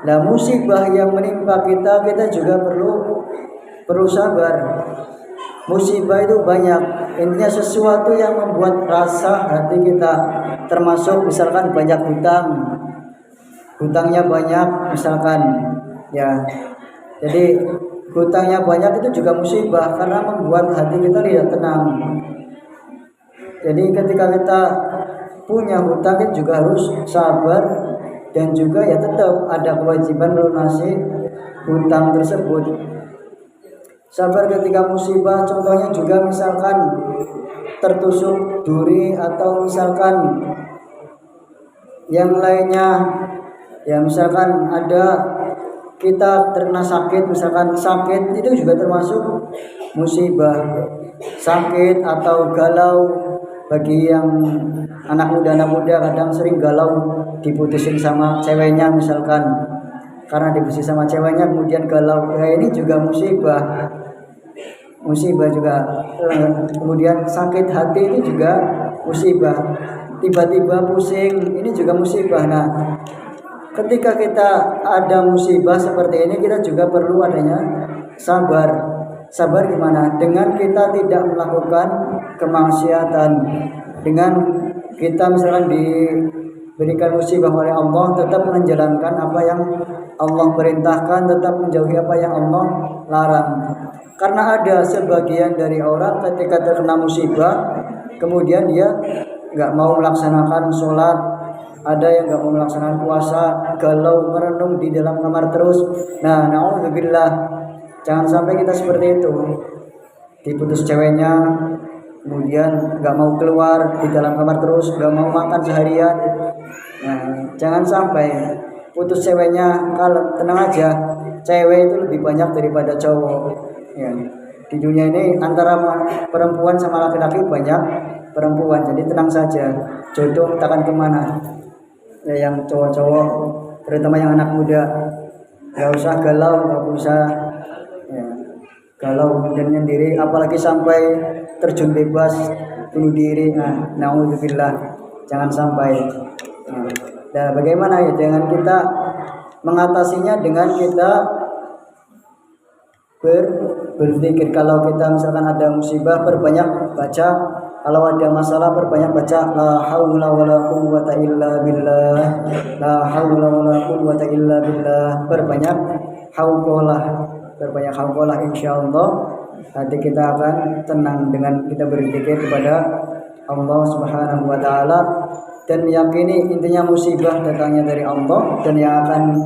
Lah musibah yang menimpa kita, kita juga perlu sabar. Musibah itu banyak, intinya sesuatu yang membuat rasa hati kita, termasuk misalkan banyak hutangnya banyak misalkan, ya. Jadi hutangnya banyak itu juga musibah karena membuat hati kita tidak tenang. Jadi ketika kita punya hutang kita juga harus sabar, dan juga ya tetap ada kewajiban melunasi hutang tersebut. Sabar ketika musibah, contohnya juga misalkan tertusuk duri atau misalkan yang lainnya, ya misalkan ada kita terkena sakit, misalkan sakit itu juga termasuk musibah. Sakit atau galau, bagi yang anak muda kadang sering galau, diputusin sama ceweknya misalkan, karena diputusin sama ceweknya kemudian galau, ya ini juga musibah juga. Kemudian sakit hati ini juga musibah, tiba-tiba pusing ini juga musibah. Nah, ketika kita ada musibah seperti ini, kita juga perlu adanya sabar. Sabar gimana? Dengan kita tidak melakukan kemaksiatan. Dengan kita misalkan diberikan musibah oleh Allah, tetap menjalankan apa yang Allah perintahkan, tetap menjauhi apa yang Allah larang. Karena ada sebagian dari orang ketika terkena musibah, kemudian dia nggak mau melaksanakan sholat, ada yang nggak mau melaksanakan puasa, galau merenung di dalam kamar terus. Nah, naudzubillah, jangan sampai kita seperti itu. Diputus ceweknya, kemudian nggak mau keluar, di dalam kamar terus, nggak mau makan seharian. Nah, jangan sampai. Putus ceweknya, kalau tenang aja, cewek itu lebih banyak daripada cowok. Ya. Di dunia ini antara perempuan sama laki-laki banyak perempuan, jadi tenang saja. Jodoh takkan kemana. Ya, yang cowok-cowok, terutama yang anak muda, nggak usah galau, nggak usah galau dan nyendiri, apalagi sampai terjun bebas, bunuh diri. Nah, naudzubillah, jangan sampai. Nah, bagaimana ya dengan kita mengatasinya? Dengan kita berzikir. Kalau kita misalkan ada musibah, perbanyak baca. Kalau ada masalah, perbanyak baca la haula wala quwwata illa billah, la haula wala quwwata illa billah. Perbanyak hauqalah, insyaallah nanti kita akan tenang dengan kita berzikir kepada Allah Subhanahu wa taala, dan meyakini intinya musibah datangnya dari Allah, dan yang akan